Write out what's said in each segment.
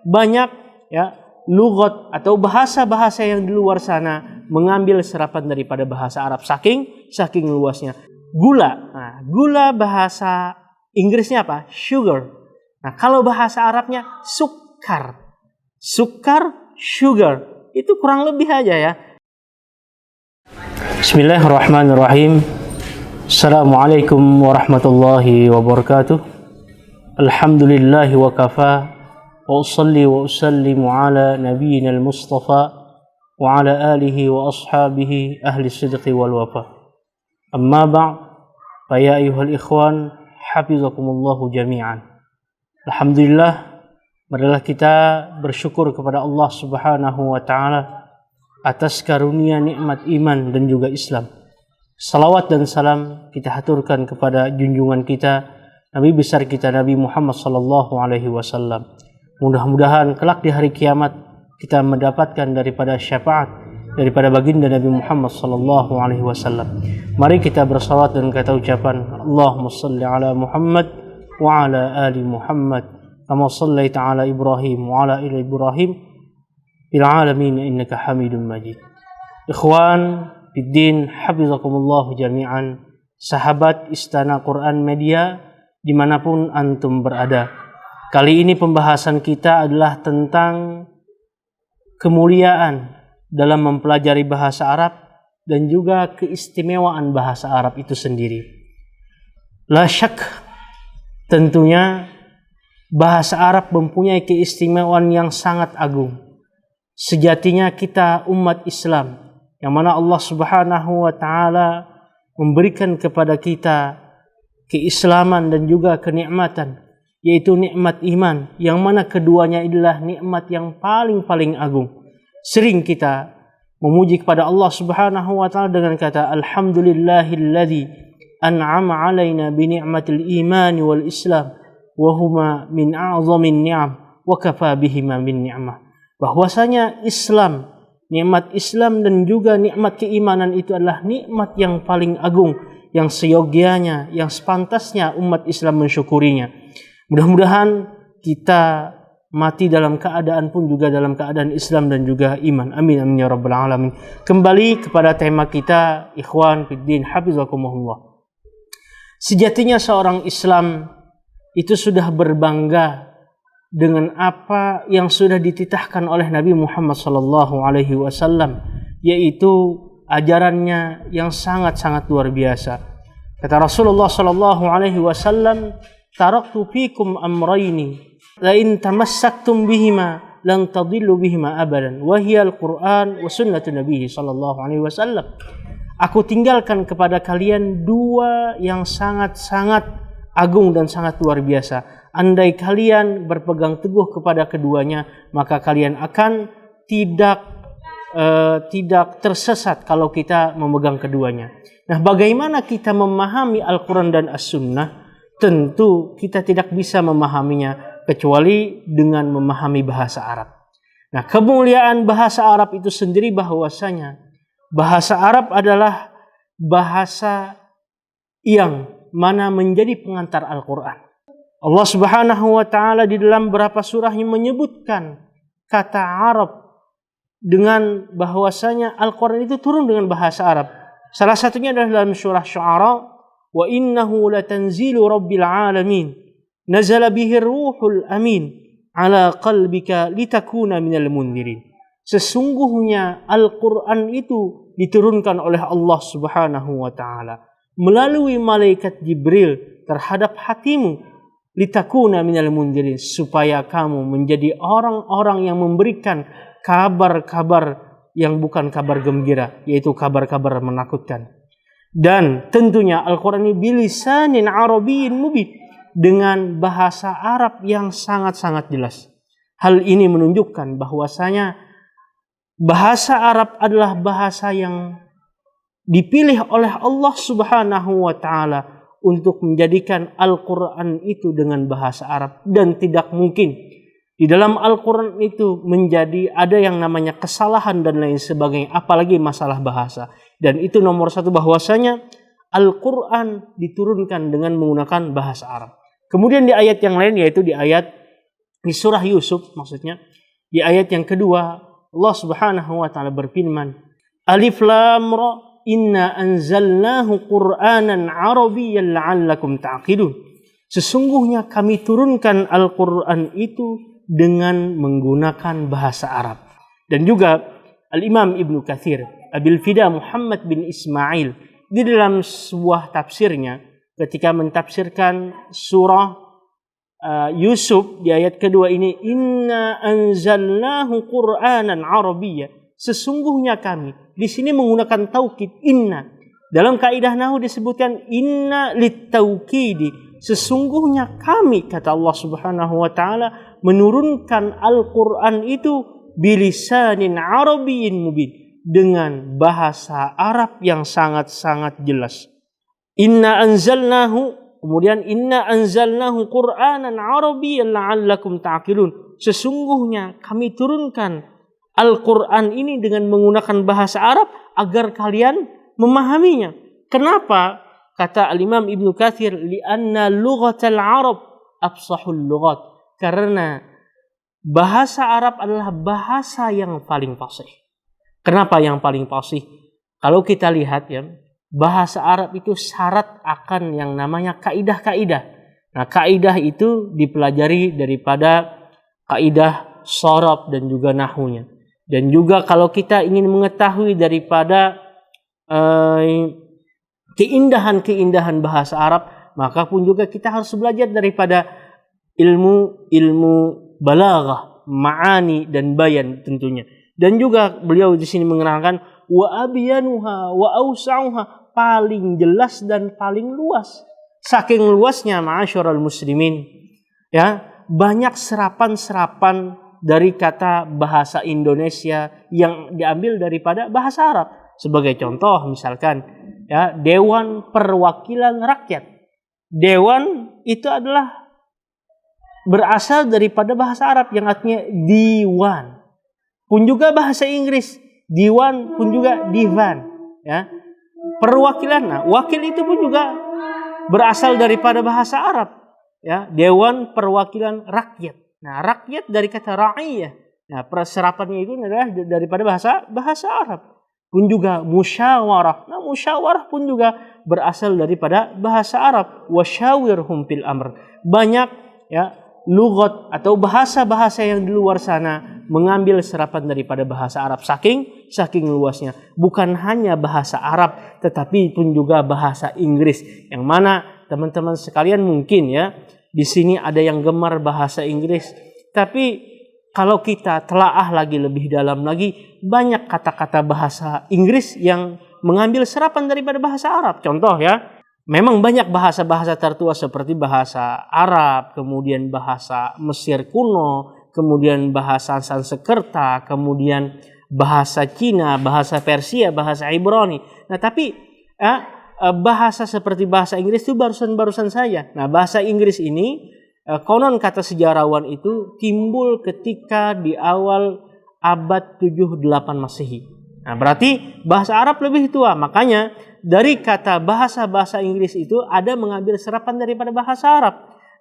banyak ya lugat atau bahasa-bahasa yang di luar sana mengambil serapan daripada bahasa Arab saking luasnya. Gula. Nah, gula bahasa Inggrisnya apa? Sugar. Nah, kalau bahasa Arabnya sukar. Sukar, sugar. Itu kurang lebih aja ya. Bismillahirrahmanirrahim. Assalamualaikum warahmatullahi wabarakatuh. Alhamdulillahi wa kafa. Wa usalli wa usallimu ala nabiyyina al-mustafa wa ala alihi wa ashabihi ahli sidqi wal wafa. Amma ba'd, fa ya ayyuhal ikhwan, hafizakumullahu jami'an. Alhamdulillah, marilah kita bersyukur kepada Allah Subhanahu wa taala atas karunia nikmat iman dan juga Islam. Salawat dan salam kita haturkan kepada junjungan kita, Nabi besar kita Nabi Muhammad sallallahu alaihi wasallam. Mudah-mudahan kelak di hari kiamat kita mendapatkan daripada syafaat daripada baginda Nabi Muhammad sallallahu alaihi wasallam. Mari kita bersalawat dan kata ucapan Allahumma shalli ala Muhammad wa ala ali Muhammad kama shallaita ala Ibrahim wa ala ali Ibrahim fil alamin innaka Hamidum Majid. Ikhwan fiddin, hafizakumullah jami'an, sahabat Istana Quran Media dimanapun antum berada. Kali ini pembahasan kita adalah tentang kemuliaan dalam mempelajari bahasa Arab dan juga keistimewaan bahasa Arab itu sendiri. La syak, tentunya bahasa Arab mempunyai keistimewaan yang sangat agung. Sejatinya kita umat Islam yang mana Allah Subhanahu wa taala memberikan kepada kita keislaman dan juga kenikmatan, yaitu nikmat iman, yang mana keduanya adalah nikmat yang paling agung. Sering kita memuji kepada Allah Subhanahu wa taala dengan kata alhamdulillahilladzi an'ama 'alaina bi ni'matil iman wal islam wa huma min a'zamin ni'am wa kafa bihima min ni'mah. Bahwasanya Islam, nikmat Islam dan juga nikmat keimanan itu adalah nikmat yang paling agung, yang seyogianya, yang sepantasnya umat Islam mensyukurinya. Mudah-mudahan kita mati dalam keadaan pun juga dalam keadaan Islam dan juga iman. Amin amin ya rabbal alamin. Kembali kepada tema kita, ikhwan fiddin, hafizakumullah. Sejatinya seorang Islam itu sudah berbangga dengan apa yang sudah dititahkan oleh Nabi Muhammad sallallahu alaihi wasallam, yaitu ajarannya yang sangat luar biasa. Kata Rasulullah sallallahu alaihi wasallam, taraktu fikum amrayni la in tamassaktum bihima lan tadillu bihima abadan wa hiya al-Qur'an wa sunnatu Nabi sallallahu alaihi wasallam. Aku tinggalkan kepada kalian dua yang sangat agung dan sangat luar biasa. Andai kalian berpegang teguh kepada keduanya, maka kalian akan tidak tersesat kalau kita memegang keduanya. Nah, bagaimana kita memahami Al-Qur'an dan As-Sunnah? Tentu kita tidak bisa memahaminya kecuali dengan memahami bahasa Arab. Nah, kemuliaan bahasa Arab itu sendiri bahwasanya bahasa Arab adalah bahasa yang mana menjadi pengantar Al-Quran. Allah Subhanahu wa taala di dalam beberapa surahnya menyebutkan kata Arab dengan bahwasanya Al-Quran itu turun dengan bahasa Arab. Salah satunya adalah dalam surah Syu'ara, wa innahu latanzilu rabbil alamin nazala bihi ruhul amin ala qalbika litakuna minal mundirin. Sesungguhnya Al-Quran itu diturunkan oleh Allah Subhanahu wa taala melalui malaikat Jibril terhadap hatimu, litakuna minal mundirin, supaya kamu menjadi orang-orang yang memberikan kabar-kabar yang bukan kabar gembira, yaitu kabar-kabar menakutkan. Dan tentunya Al-Quran ini bilisanin Arabiyyin mubin, dengan bahasa Arab yang sangat jelas. Hal ini menunjukkan bahwasanya bahasa Arab adalah bahasa yang dipilih oleh Allah Subhanahu wa taala untuk menjadikan Al-Quran itu dengan bahasa Arab, dan tidak mungkin di dalam Al-Quran itu menjadi ada yang namanya kesalahan dan lain sebagainya, apalagi masalah bahasa. Dan itu nomor satu, bahwasanya Al-Quran diturunkan dengan menggunakan bahasa Arab. Kemudian di ayat yang lain, yaitu di ayat Di surah Yusuf maksudnya, di ayat yang kedua Allah Subhanahu wa taala berfirman, Alif Lam Ra, inna anzalnahu Qur'anan Arabiyyan la'allakum ta'qilun. Sesungguhnya kami turunkan Al-Qur'an itu dengan menggunakan bahasa Arab. Dan juga Al-Imam Ibnu Katsir, Abil Fida Muhammad bin Ismail, di dalam sebuah tafsirnya ketika mentafsirkan surah Yusuf di ayat kedua ini, inna anzalnahu Qur'anan Arabiyya, sesungguhnya kami, di sini menggunakan taukid inna. Dalam kaidah nahwu disebutkan inna litaukidi, sesungguhnya kami, kata Allah Subhanahu wa taala, menurunkan Al-Qur'an itu bilisanin arabiyyin mubin, dengan bahasa Arab yang sangat-sangat jelas. Inna anzalnahu, kemudian inna anzalnahu Qur'anan Arabiyyan la'allakum ta'qilun. Sesungguhnya kami turunkan Al-Qur'an ini dengan menggunakan bahasa Arab agar kalian memahaminya. Kenapa? Kata Al-Imam Ibnu Katsir, li'anna lughatal Arab afsahul lughat. Karena bahasa Arab adalah bahasa yang paling fasih. Kenapa yang paling fasih? Kalau kita lihat ya, bahasa Arab itu syarat akan yang namanya kaidah-kaidah. Nah, kaidah itu dipelajari daripada kaidah sharaf dan juga nahwunya. Dan juga kalau kita ingin mengetahui daripada keindahan-keindahan bahasa Arab, maka pun juga kita harus belajar daripada ilmu balaghah, ma'ani dan bayan tentunya. Dan juga beliau di sini menerangkan wa abyanuha wa awsa'uha, paling jelas dan paling luas. Saking luasnya ma'asyiral muslimin, ya, banyak serapan-serapan dari kata bahasa Indonesia yang diambil daripada bahasa Arab. Sebagai contoh misalkan ya, Dewan Perwakilan Rakyat. Dewan itu adalah berasal daripada bahasa Arab yang artinya diwan. Pun juga bahasa Inggris, diwan pun juga divan, ya. Perwakilan, nah, wakil itu pun juga berasal daripada bahasa Arab, ya. Dewan Perwakilan Rakyat. Nah, rakyat dari kata ra'iyah. Nah, perserapannya itu adalah daripada bahasa Arab. Pun juga musyawarah. Nah, musyawarah pun juga berasal daripada bahasa Arab. Wasyawirhum fil amr. Banyak ya lughat atau bahasa-bahasa yang di luar sana mengambil serapan daripada bahasa Arab, saking luasnya. Bukan hanya bahasa Arab, tetapi pun juga bahasa Inggris, yang mana teman-teman sekalian mungkin ya di sini ada yang gemar bahasa Inggris, tapi kalau kita telaah lagi lebih dalam lagi, banyak kata-kata bahasa Inggris yang mengambil serapan daripada bahasa Arab. Contoh ya, memang banyak bahasa-bahasa tertua seperti bahasa Arab, kemudian bahasa Mesir kuno, kemudian bahasa Sanskerta, kemudian bahasa Cina, bahasa Persia, bahasa Ibrani. Nah, tapi bahasa seperti bahasa Inggris itu barusan saja. Nah, bahasa Inggris ini konon kata sejarawan itu timbul ketika di awal abad 7-8 Masehi. Nah, berarti bahasa Arab lebih tua. Makanya dari kata bahasa-bahasa Inggris itu ada mengambil serapan daripada bahasa Arab.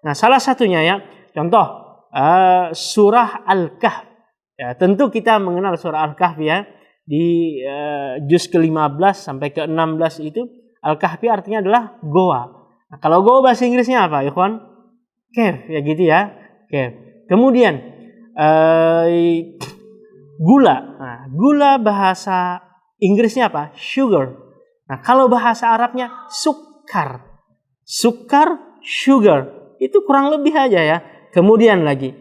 Nah, salah satunya ya, contoh surah Al-Kahf. Ya, tentu kita mengenal surah Al-Kahf ya. Di juz ke-15 sampai ke-16 itu Al-Kahfi artinya adalah goa. Nah, kalau goa bahasa Inggrisnya apa, ikhwan? Cave, ya gitu ya. Cave. Kemudian gula. Nah, gula bahasa Inggrisnya apa? Sugar. Nah, kalau bahasa Arabnya sukar. Sukar, sugar. Itu kurang lebih aja ya. Kemudian lagi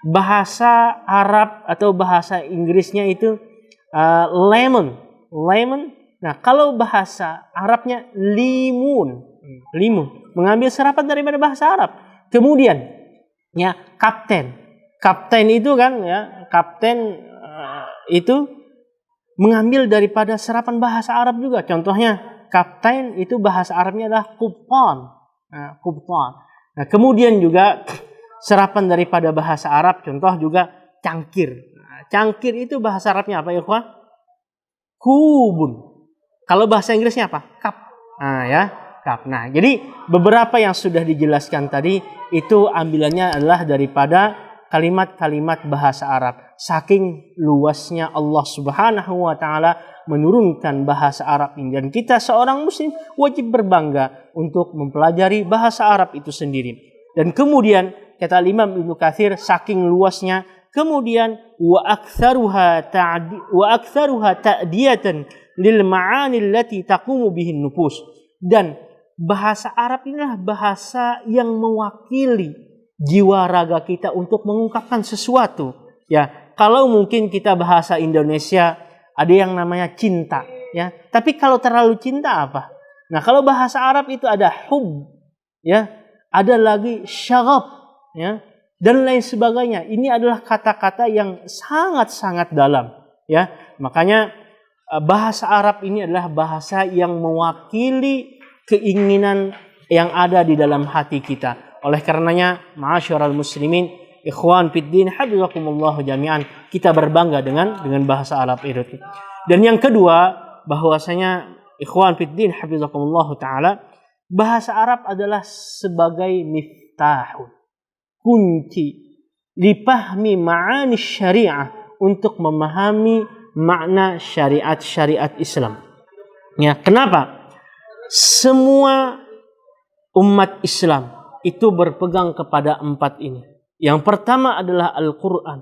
bahasa Arab atau bahasa Inggrisnya itu lemon. Lemon. Nah, kalau bahasa Arabnya limun. Limun. Mengambil serapan daripada bahasa Arab. Kemudian ya, kapten. Kapten itu kan ya, kapten itu mengambil daripada serapan bahasa Arab juga. Contohnya kapten itu bahasa Arabnya adalah kupon. Nah, kupon. Nah, kemudian juga serapan daripada bahasa Arab, contoh juga cangkir. Nah, cangkir itu bahasa Arabnya apa ya, ikhwan? Kubun. Kalau bahasa Inggrisnya apa? Cup. Nah, ya. Nah, jadi beberapa yang sudah dijelaskan tadi itu ambilannya adalah daripada kalimat-kalimat bahasa Arab. Saking luasnya Allah Subhanahu wa taala menurunkan bahasa Arab ini, dan kita seorang muslim wajib berbangga untuk mempelajari bahasa Arab itu sendiri. Dan kemudian kata Imam Ibnu Katsir, saking luasnya, kemudian wa aktsaruha ta'diyatan lil ma'ani allati taqumu bihin nufus. Dan bahasa Arab inilah bahasa yang mewakili jiwa raga kita untuk mengungkapkan sesuatu. Ya, kalau mungkin kita bahasa Indonesia ada yang namanya cinta, ya. Tapi kalau terlalu cinta apa? Nah, kalau bahasa Arab itu ada hub, ya, ada lagi syaghab, ya, dan lain sebagainya. Ini adalah kata-kata yang sangat-sangat dalam, ya. Makanya bahasa Arab ini adalah bahasa yang mewakili keinginan yang ada di dalam hati kita. Oleh karenanya, ma'asyiral muslimin, ikhwan fiddin, hafizakumullah jami'an, kita berbangga dengan bahasa Arab itu. Dan yang kedua, bahwasanya ikhwan fiddin, hafizakumullah taala, bahasa Arab adalah sebagai miftahun, kunci lipahmi ma'ani syariah, untuk memahami makna syariat-syariat Islam. Ya, kenapa? Semua umat Islam itu berpegang kepada 4 ini. Yang pertama adalah Al-Quran,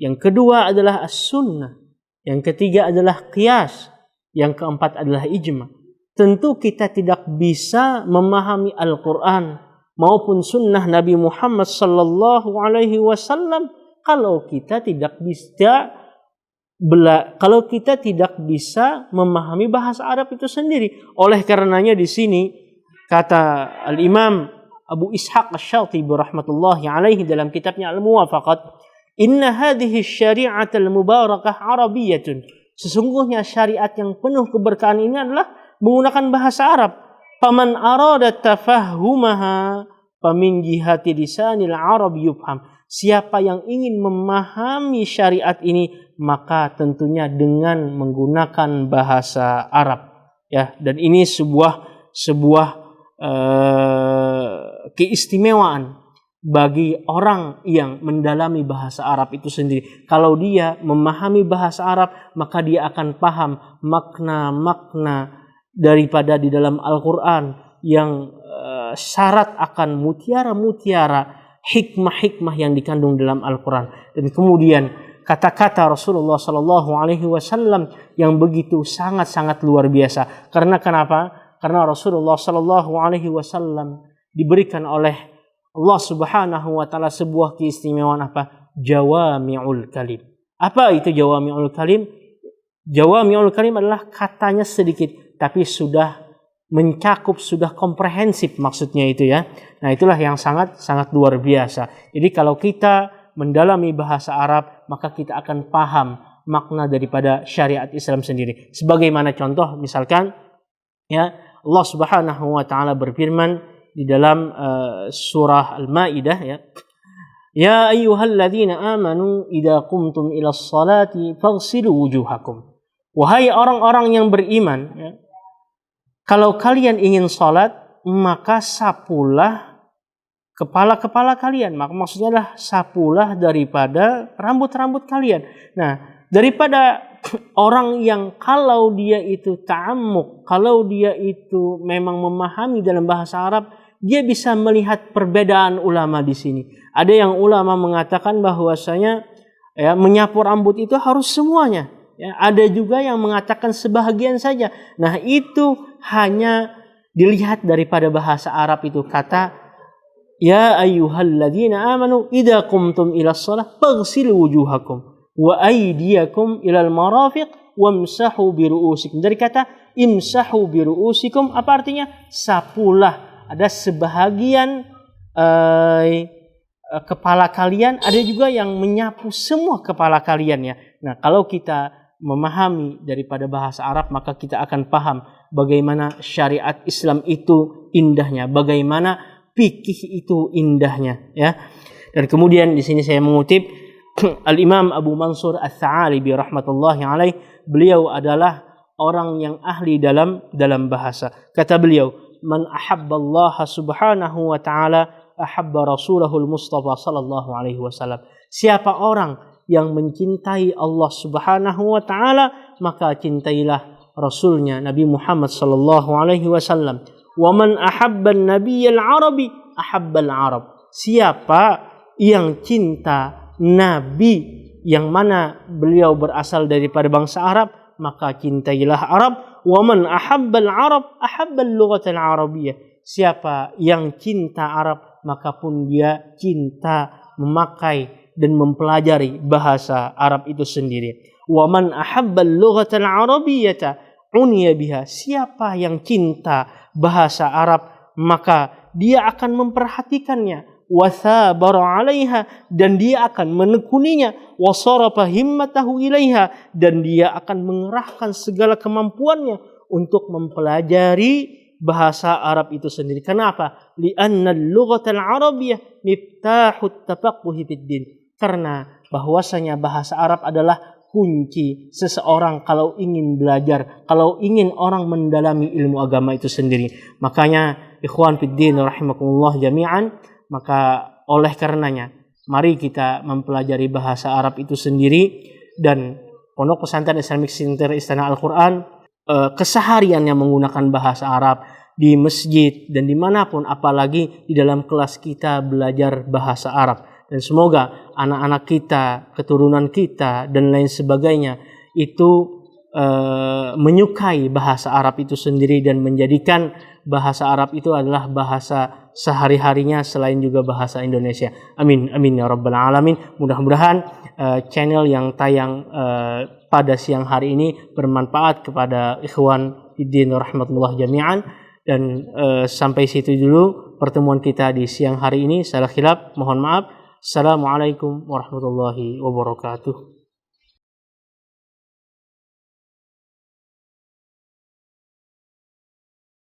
yang kedua adalah As-Sunnah, yang ketiga adalah Qiyas, yang keempat adalah Ijma. Tentu kita tidak bisa memahami Al-Quran maupun Sunnah Nabi Muhammad sallallahu alaihi wasallam kalau kita tidak bisa memahami bahasa Arab itu sendiri. Oleh karenanya di sini kata Al-Imam Abu Ishaq Asy-Syatibi rahmatullahi alaihi dalam kitabnya Al-Muwafaqat, inna hadhihi syari'at al-mubarakah arabiyyatun. Sesungguhnya syariat yang penuh keberkahan ini adalah menggunakan bahasa Arab. Faman arada tafahhumaha famin jihati lisanil arab yufham. Siapa yang ingin memahami syariat ini, maka tentunya dengan menggunakan bahasa Arab. Ya, dan ini sebuah keistimewaan bagi orang yang mendalami bahasa Arab itu sendiri. Kalau dia memahami bahasa Arab, maka dia akan paham makna-makna daripada di dalam Al-Quran yang syarat akan mutiara-mutiara, hikmah-hikmah yang dikandung dalam Al-Quran. Dan kemudian kata-kata Rasulullah Sallallahu Alaihi Wasallam yang begitu sangat-sangat luar biasa. Karena kenapa? Karena Rasulullah Sallallahu Alaihi Wasallam diberikan oleh Allah Subhanahu Wa Taala sebuah keistimewaan apa? Jawami'ul kalim. Apa itu Jawami'ul kalim? Jawami'ul kalim adalah katanya sedikit, tapi sudah mencakup, sudah komprehensif maksudnya itu ya. Nah, itulah yang sangat luar biasa. Jadi kalau kita mendalami bahasa Arab, maka kita akan paham makna daripada syariat Islam sendiri. Sebagaimana contoh misalkan ya, Allah Subhanahu wa taala berfirman di dalam surah Al-Maidah ya. Ya ayyuhalladzina amanu idza qumtum ilas salati faghsilu wujuhakum. Wahai orang-orang yang beriman ya, kalau kalian ingin salat, maka sapulah kepala-kepala kalian. Maka maksudnya adalah sapulah daripada rambut-rambut kalian. Nah, daripada orang yang kalau dia itu ta'ammuk, kalau dia itu memang memahami dalam bahasa Arab, dia bisa melihat perbedaan ulama di sini. Ada yang ulama mengatakan bahwasanya ya, menyapu rambut itu harus semuanya. Ya, ada juga yang mengatakan sebahagian saja. Nah, itu hanya dilihat daripada bahasa Arab itu. Kata ya ayyuhalladzina amanu idza qumtum ilas shalah faghsilu wujuhakum wa aydiyakum ilal marafiq wamsahu biru'usikum. Dari kata imsahu biru'usikum apa artinya? Sapulah. Ada sebahagian kepala kalian, ada juga yang menyapu semua kepala kalian ya. Nah, kalau kita memahami daripada bahasa Arab, maka kita akan paham bagaimana syariat Islam itu indahnya, bagaimana fikih itu indahnya ya. Dan kemudian di sini saya mengutip Al-Imam Abu Mansur Ats-Tsa'alibi rahmatullahi alaih, beliau adalah orang yang ahli dalam bahasa. Kata beliau, man ahabballaha subhanahu wa ta'ala ahabba rasulahul Mustafa sallallahu alaihi wasallam. Siapa orang yang mencintai Allah Subhanahu wa taala, maka cintailah rasulnya Nabi Muhammad sallallahu alaihi wasallam. Wa man ahabba an-nabiyyal arabi ahabbal arab. Siapa yang cinta nabi yang mana beliau berasal daripada bangsa Arab, maka cintailah Arab. Wa man ahabbal arab ahabbal lughatal arabiyyah. Siapa yang cinta Arab, maka pun dia cinta memakai dan mempelajari bahasa Arab itu sendiri. Wa man ahabbal lughatal arabiyyata uniya biha. Siapa yang cinta bahasa Arab, maka dia akan memperhatikannya. Wa thabara 'alaiha, dan dia akan menekuninya. Wa sarafa himmatahu ilaiha, dan dia akan mengerahkan segala kemampuannya untuk mempelajari bahasa Arab itu sendiri. Kenapa? Li'anna al-lughatal arabiyyah miftahut tafaqquhi fid din. Karena bahwasanya bahasa Arab adalah kunci seseorang kalau ingin belajar, kalau ingin orang mendalami ilmu agama itu sendiri. Makanya ikhwan fid din rahimakumullah jami'an, maka oleh karenanya mari kita mempelajari bahasa Arab itu sendiri. Dan Pondok Pesantren Islamic Center Istana Al-Quran kesehariannya menggunakan bahasa Arab di masjid dan dimanapun, apalagi di dalam kelas kita belajar bahasa Arab. Dan semoga anak-anak kita, keturunan kita dan lain sebagainya itu menyukai bahasa Arab itu sendiri dan menjadikan bahasa Arab itu adalah bahasa sehari-harinya selain juga bahasa Indonesia. Amin, amin ya rabbal alamin. Mudah-mudahan channel yang tayang pada siang hari ini bermanfaat kepada ikhwan fiddin rahmatullah jami'an. Dan sampai situ dulu pertemuan kita di siang hari ini. Salah khilaf mohon maaf. Assalamualaikum warahmatullahi wabarakatuh.